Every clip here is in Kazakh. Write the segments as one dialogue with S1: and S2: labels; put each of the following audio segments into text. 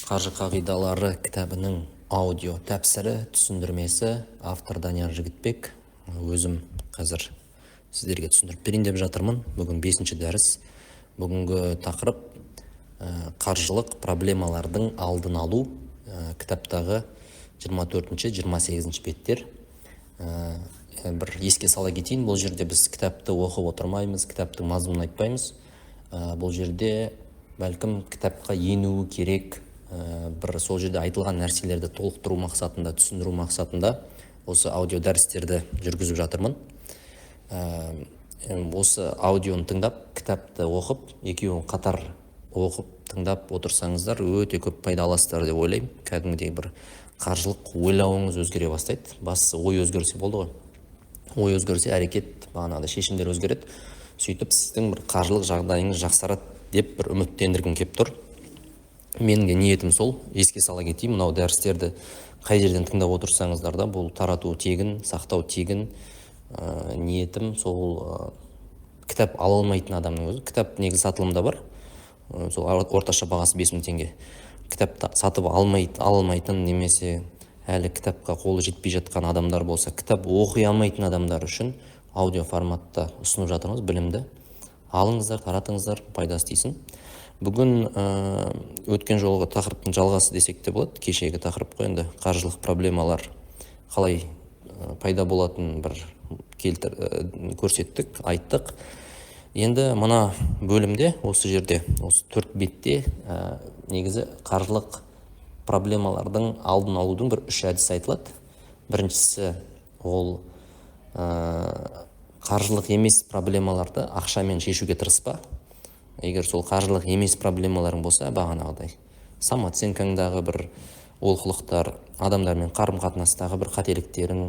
S1: Қаржы қағидалары кітабының аудио тәпсірі түсіндірмесі, автор Данияр Жігітбек. Өзім қазір сіздерге түсіндіріп берейін деп жатырмын. Бүгін 5-ші дәріс. Бүгінгі тақырып қаржылық проблемалардың алдын алу. Кітаптағы 24-28 беттер. Бір еске сала кетейін, бұл жерде біз кітапты оқып отырмаймыз, кітаптың мазмұнын айтпаймыз. Бұл жерде бәлкім кітапқа енуі керек, бір сол жерде айтылған нәрселерді толықтыру мақсатында, түсіндіру мақсатында осы аудио дәрістерді жүргізіп жатырмын. Осы аудионы тыңдап, кітапты оқып, екеуін қатар оқып, тыңдап отырсаңыздар, өте көп пайда аласыздар деп ойлаймын. Кәдімгідей бір қаржылық ойлауыңыз өзгере бастайды. Бастысы ой өзгерсе болды ғой. Ой өзгерсе әрекет, бағанағыдай шешімдер өзгереді. Сөйтіп сіздің бір қаржылық жағдайыңыз жақсарады деп бір үміттендіргім келіп тұр. Менің ниетім сол. Еске сала кетейін, мынау дәрістерді қай жерден тыңдап отырсаңыздар да, бұл тарату тегін, сақтау тегін. Ниетім сол кітап ала алмайтын адамның өзі. Кітап негізі сатылымда бар. Сол орташа бағасы 5000 теңге. Кітапты сатып алмайтын немесе әлі кітапқа қолы жетпей жатқан адамдар болса, кітап оқи алмайтын адамдар үшін аудио форматта ұсынып жатырмыз. Білімді алыңыздар, таратыңыздар, пайдасы тисін. Бүгін өткен жолғы тақырыптың жалғасы десек те болады. Кешегі тақырып қой, енді қаржылық проблемалар қалай пайда болатынын бір көрсеттік, айттық. Енді мына бөлімде, осы жерде, осы 4 бетте негізі қаржылық проблемалардың алдын алудың бір 3 әдісі айтылады. Біріншісі ол қаржылық емес проблемаларды ақшамен шешуге тырыспа. Егер сол қаржылық емес проблемаларың болса, бағанағыдай самооценкаңдағы бір олқылықтар, адамдармен қарым-қатынастағы бір қателіктерің,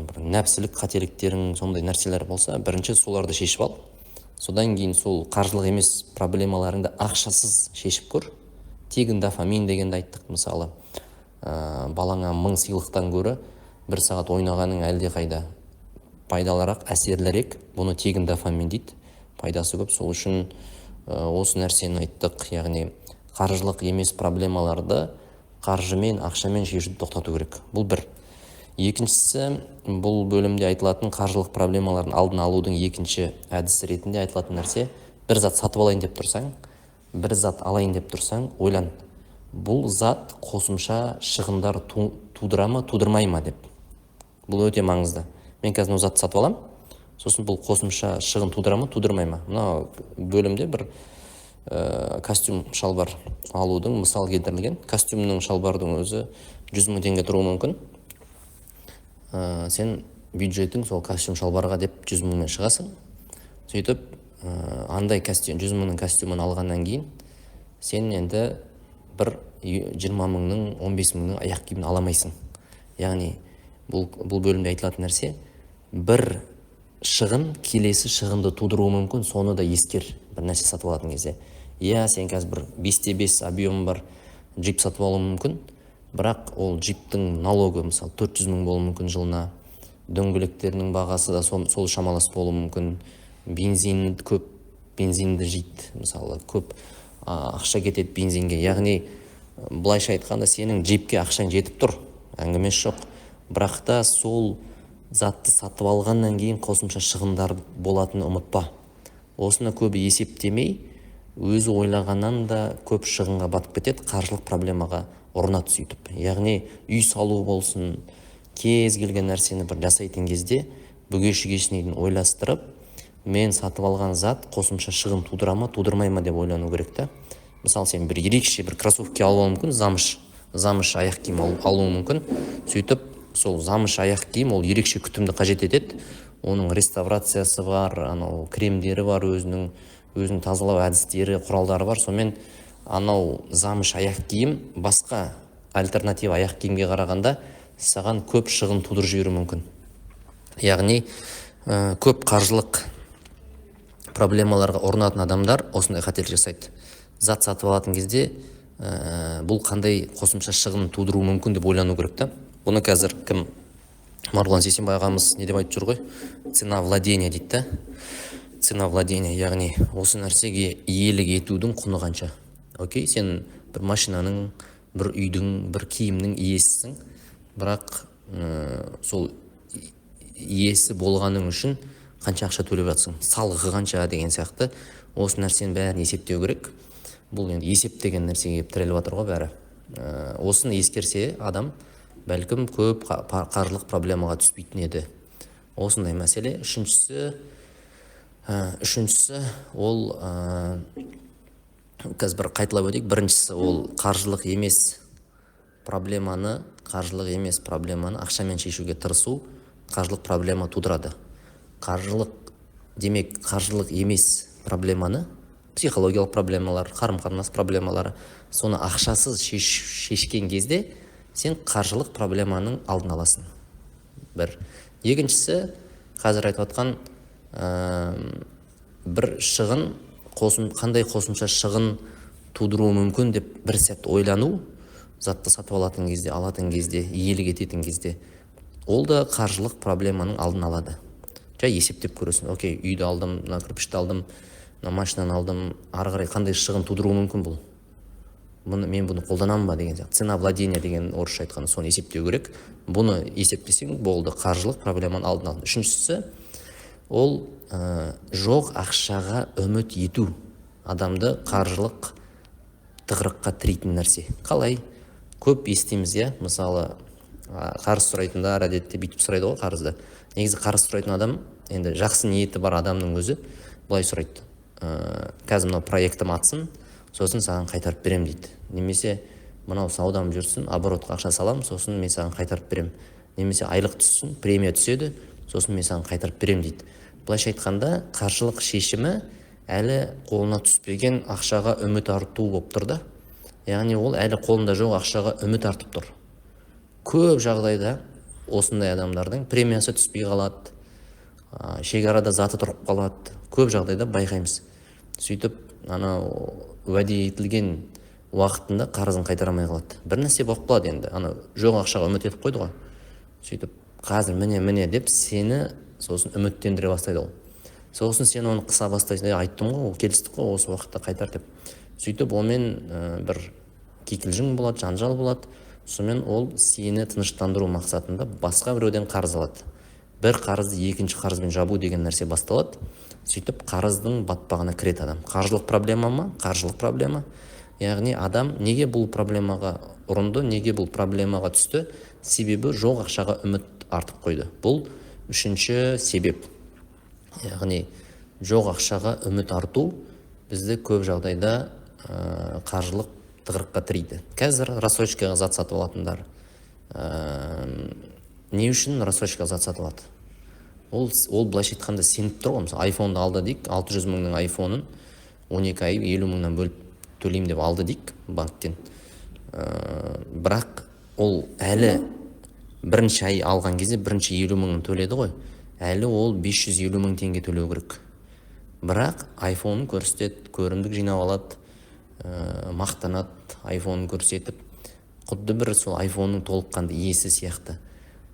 S1: бір нәпсілік қателіктерің, сондай нәрселер болса, бірінші соларды шешіп ал. Содан кейін сол қаржылық емес проблемаларыңды ақшасыз шешіп көр. Тегін дофамин дегенді айттық, мысалы. Балаңа 1000 сыйлықтан гөрі 1 сағат ойнағаның әлде қайда пайдалырақ, әсерлірек. Бұны тегін дофамин дейді. Пайдасы көп. Сол үшін осы нәрсені айттық. Яғни қаржылық емес проблемаларды қаржымен, ақшамен шешуді тоқтату керек. Бұл бір. Екіншісі, бұл бөлімде айтылатын қаржылық проблемалардың алдын алудың екінші әдісі ретінде айтылатын нәрсе, бір зат сатып алайын деп тұрсаң, бір зат алайын деп тұрсаң, ойлан. Бұл зат қосымша шығындар тудыра ма, тудырмай ма деп. Бұл өте маңызды. Мен қазір затты сатып алам, сосын бұл қосымша шығын тудыра ма, тудырмай ма. Мына бөлімде бір костюм шалбар алудың мысал келтірілген. Костюмның шалбардың өзі 100 000 теңге тұруы мүмкін. Сен бюджетің сол костюм шалбарға деп 100 000-мен шығасың. Сөйтіп, андай 100 000-нің костюмын алғаннан кейін, сен енді бір 20 000-нің, 15 000-нің аяқ киімін аламайсың. Яғни, бұл бөлімде айтылатын нәрсе, бір шығын келесі шығынды тудыруы мүмкін, соны да ескер бір нәрсе сатып алатын кезде. Сен қазір бір 5-5 объемы бар джип сатып алуы мүмкін, бірақ ол джиптің налогы, мысалы, 400 000 болуы мүмкін жылына, дөңгелектерінің бағасы да сол шамалас болуы мүмкін, көп бензинді жейді, мысалы, көп ақша кетеді бензинге. Яғни, былайша айтқанда, сенің джипке ақшаң жетіп тұр, әңгімесі жоқ. Бірақ та сол затты сатып алғаннан кейін қосымша шығындар болатыны ұмытпа. Осыны көбі есептемей, өзі ойлағаннан да көп шығынға батып кетеді, қаржылық проблемаға ұрынады сөйтіп. Яғни, үй салу болсын, кез келген нәрсені бір жасайтын кезде бүге-шігесіне дейін ойластырып, мен сатып алған зат қосымша шығын тудыра ма, тудырмай ма деп ойлану керек та. Мысалы, сен бір ерекше бір кроссовки алуы мүмкін, замыш аяқ киім алуы мүмкін. Сөйтіп, сол замыш аяқ киім ол ерекше күтімді қажет етеді. Оның реставрациясы бар, анау кремдері бар, өзінің тазалау әдістері, құралдары бар. Сонымен анау замыш аяқ киім басқа альтернатива аяқ киімге қарағанда саған көп шығын тудырып жіберуі мүмкін. Яғни, көп қаржылық проблемаларға ұрынатын адамдар осындай қателік жасайды. Зат сатып алатын кезде бұл қандай қосымша шығын тудыруы мүмкін деп ойлану керек та. Бұны қазір кім? Марғұлан Сейсенбай ағамыз не деп айтып жүр ғой? Цена владения дейді да. Цена владения, яғни осы нәрсеге иелік етудің құны қанша? окей, сен бір машинаның, бір үйдің, бір киімнің иесісің, бірақ сол иесі болғаның үшін қанша ақша төлеп жатсың, салығы қанша деген сияқты осы нәрсенің бәрін есептеу керек. Бұл енді есеп деген нәрсеге келіп тіреліп жатыр ғой бәрі. Осыны ескерсе адам бәлкім көп қаржылық проблемаға түспейтін еді. Осындай мәселе. Үшіншісі ол қазір бір қайталап өтейік. Біріншісі ол қаржылық емес проблеманы ақшамен шешуге тырысу қаржылық проблема тудырады. Демек қаржылық емес проблеманы, психологиялық проблемалар, қарым-қатынас проблемалары, соны ақшасыз шешкен кезде сен қаржылық проблеманың алдын аласың. Бір. Екіншісі, қазір айтып отқан бір шығын, қандай қосымша шығын тудыруы мүмкін деп бір сәт ойлану, затты сатып алатын кезде, иелік ететін кезде, ол да қаржылық проблеманың алдын алады. Жай есептеп көресің. Окей, үйді алдым, кірпішті алдым, машинаны алдым, ары қарай қандай шығын тудыруы мүмкін бұл? Мен бұны қолданамын ба деген сияқты. Цена владения деген орысша айтқаны, соны есептеу керек. Бұны есептесең болды, қаржылық проблеманы алдын алдың. Үшіншісі, ол жоқ ақшаға үміт ету адамды қаржылық тығырыққа тірейтін нәрсе. Қалай? Көп естиміз, мысалы, қарыз сұрайтындар әдетте бүйтіп сұрайды ғой қарызды. Негізі қарыз сұрайтын адам, енді жақсы ниеті бар адамның өзі былай сұрайды. Қазір мынау проектім атсын, сосын саған қайтарып берем дейді. Немесе мынау саудам жүрсін, оборотқа ақша салам, сосын мен саған қайтарып берем. Немесе айлық түссін, премия түседі, сосын мен саған қайтарып берем дейді. Былайша айтқанда, қаржылық шешімі әлі қолына түспеген ақшаға үміт арту болып тұр да. Яғни ол әлі қолында жоқ ақшаға үміт артып тұр. Көп жағдайда осындай адамдардың премиясы түспей қалады, шекарада заты тұрып қалады. Көп жағдайда байқаймыз. Сөйтіп, уәде етілген уақытында қарызын қайтарамай қалады. Бір нәрсе болып қалады енді. Жоқ ақшаға үміт етіп қойды ғой. Сөйтіп, қазір міне деп сені сосын үміттендіре бастайды ол. Сосын сен оны қыса бастайсың. Айттым ғой, келістік қой осы уақытта қайтар деп. Сөйтіп, онымен бір кикілжің болады, жанжал болады. Сонымен ол сені тыныштандыру мақсатында басқа біреуден қарыз алады. Бір қарызды екінші қарызбен жабу деген нәрсе басталады. Сөйтіп, қарыздың батпағына кіреді адам. Қаржылық проблема ма? Қаржылық проблема. Яғни адам неге бұл проблемаға ұрынды, неге бұл проблемаға түсті? Себебі жоқ ақшаға үміт артып қойды. Бұл үшінші себеп. Яғни жоқ ақшаға үміт арту бізді көп жағдайда қаржылық тығырыққа тірейді. Қазір рассрочкаға зат сатып алатындар не үшін рассрочкаға зат сатып алады? Ол былайша айтқанда сеніп тұр ғой. Мысалы, айфонды алды дейік, 600 мыңның айфонын 12 ай 50 мыңнан бөліп төлеймін деп алды дейік банктен. Бірақ ол әлі бірінші ай алған кезде бірінші 50 мыңын төледі ғой. Әлі ол 550 мың теңге төлеу керек. Бірақ айфонын көрсетеді, көрімдік жинап алады, мақтанады, айфонын көрсетіп, құдды бір сол айфонның толыққанды иесі сияқты.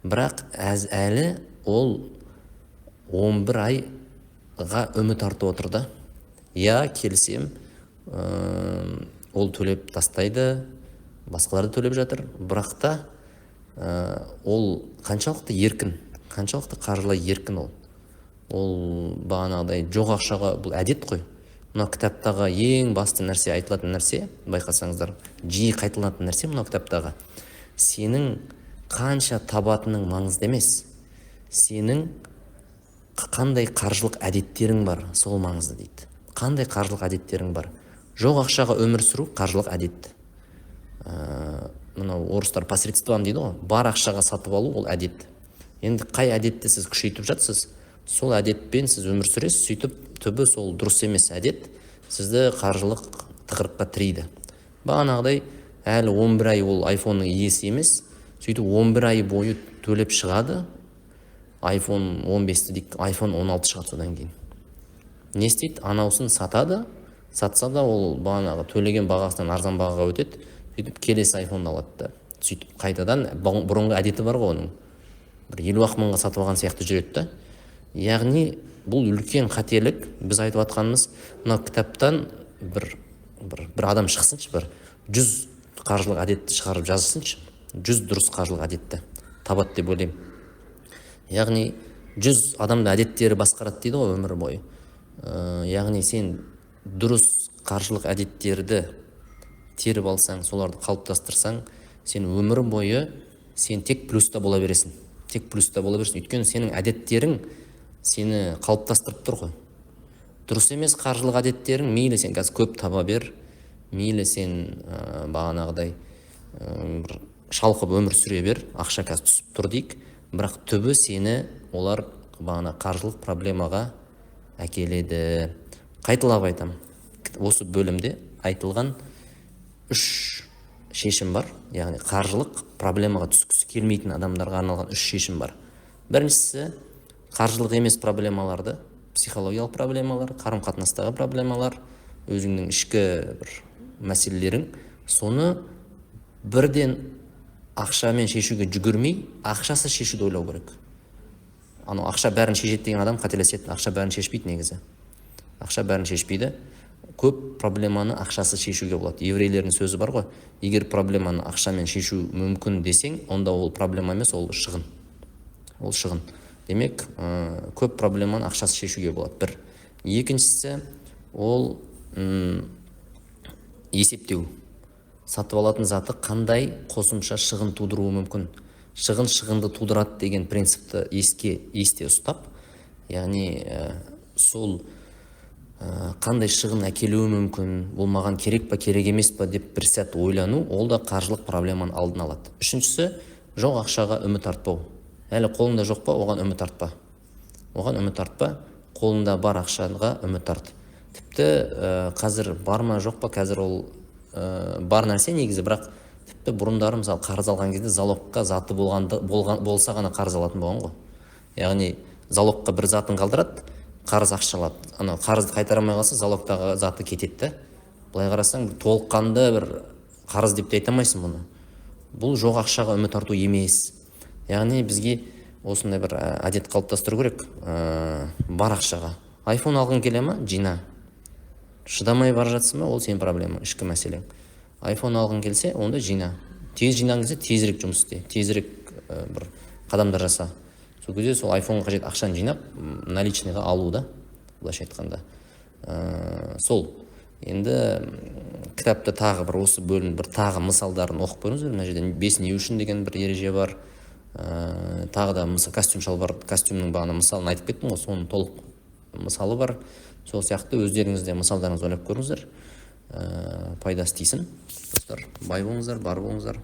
S1: Бірақ әлі ол 11 айға үміт артып отыр да. Келсем, ол төлеп тастайды, басқаларды төлеп жатыр. Бірақ та ол қаншалықты еркін, қаншалықты қаржылай еркін ол. Ол бағанағыдай жоқ ақшаға, бұл әдет қой. Мына кітаптағы ең басты нәрсе, айтылатын нәрсе, байқасаңыздар, жиі қайталанатын нәрсе мына кітаптағы. Сенің қанша табатының маңызды емес. Сенің қандай қаржылық әдеттерің бар, сол маңызды дейді. Қандай қаржылық әдеттерің бар? Жоқ ақшаға өмір сүру қаржылық әдет. Мынау орыстар посредством дейді ғой. Бар ақшаға сатып алу ол әдет. Енді қай әдетті сіз күшейтіп жатсыз, сол әдетпен сіз өмір сүресіз, сөйтіп түбі сол дұрыс емес әдет сізді қаржылық тығырыққа тірейді. Бағанағыдай әлі 11 ай ол айфонның иесі емес, сөйтіп 11 ай бойы төлеп шығады, iPhone 15-ті дейік, iPhone 16 шығады содан кейін. Не істейді? Анаусын сатады, сатса да ол бағанағы төлеген бағасынан арзан бағаға өтеді, сөйтіп келесі iPhone алады да. Сөйтіп қайтадан бұрынғы әдеті бар ғой оның. Бір 50 мыңға сатып алған сияқты жүреді да. Яғни бұл үлкен қателік. Біз айтып жатқанымыз, мына кітаптан бір бір адам шықсыншы, бір 100 қаржылық әдетті шығарып жазсыншы, 100 дұрыс қаржылық әдетті табады деп ойлаймын. Яғни 100 адамды әдеттері басқарады дейді ғой өмір бойы. Яғни сен дұрыс қаржылық әдеттерді теріп алсаң, соларды қалыптастырсаң, сен өмір бойы сен тек плюста бола бересің. Тек плюста бола бересің. Өйткені сенің әдеттерің сені қалыптастырып тұр ғой. Дұрыс емес қаржылық әдеттерің, мейлі сен қазір көп таба бер, мейлі сен бағанағыдай бір шалқып өмір сүре бер, ақша қазір түсіп тұр дейік, бірақ түбі сені олар бағана қаржылық проблемаға әкеледі. Қайталап айтам, осы бөлімде айтылған 3 шешім бар. Яғни қаржылық проблемаға түскісі келмейтін адамдарға арналған 3 шешім бар. Біріншісі, қаржылық емес проблемаларды, психологиялық проблемалар, қарым-қатынастағы проблемалар, өзіңнің ішкі бір мәселелерің, соны бірден ақшамен шешуге жүгірмей, ақшасы шешуді ойлау керек. Ақша бәрін шешеді деген адам қателеседі. Ақша бәрін шешпейді негізі. Ақша бәрін шешпейді. Көп проблеманы ақшасы шешуге болады. Еврейлердің сөзі бар ғой, егер проблеманы ақшамен шешу мүмкін десең, онда ол проблема емес, ол шығын. Ол шығын. Демек, көп проблеманы ақшасы шешуге болады. Бір. Екіншісі, ол есептеу. Сатып алатын заты қандай қосымша шығын тудыруы мүмкін. Шығынды тудырады деген принципті есте ұстап, яғни сол қандай шығын әкелуі мүмкін, бұл маған керек па, керек емес па деп бір сәт ойлану, ол да қаржылық проблеманы алдын алады. Үшіншісі, жоқ ақшаға үміт артпау. Әлі қолыңда жоқ па, оған үміт артпа. Қолыңда бар ақшаға үміт арт. Тіпті қазір бар ма, жоқ па, қазір ол бар нәрсе негізі, бірақ тіпті бұрындары мысалы қарыз алған кезде залогқа заты болса ғана қарыз алатын болған ғой. Яғни залогқа бір затын қалдырады, қарыз ақша алады. Қарызды қайтарамай қалса, залогтағы заты кетеді. Былай қарасаң, толыққанды бір қарыз деп те айта алмайсың мұны. Бұл жоқ ақшаға үміт арту емес. Яғни бізге осындай бір әдет қалыптастыру керек. Бар ақшаға. iPhone алғың келе ма? Жина. Шыдамай бара жатсың ба? Ол сен проблема, ішкі мәселең. iPhone алғың келсе, онда жина. Тез жинаған кезде тезірек жұмыс істе, тезірек бір қадамдар жаса. Сол кезде сол iPhone қажет ақшаны жинап, наличныйға алу да, былайша айтқанда. Сол. Енді кітапта тағы бір осы бөлім бір тағы мысалдарын оқып көріңіздер. Мына жерде 5 не үшін деген бір ереже бар. Тағы да костюм шалбар, костюмнің бағана мысалын айтып кеттім ғой, соның толық мысалы бар. Сол сияқты өздеріңізде мысалдарыңызды ойлап көріңіздер. Пайдасы тисін. Достар, бай болыңыздар, бар болыңыздар.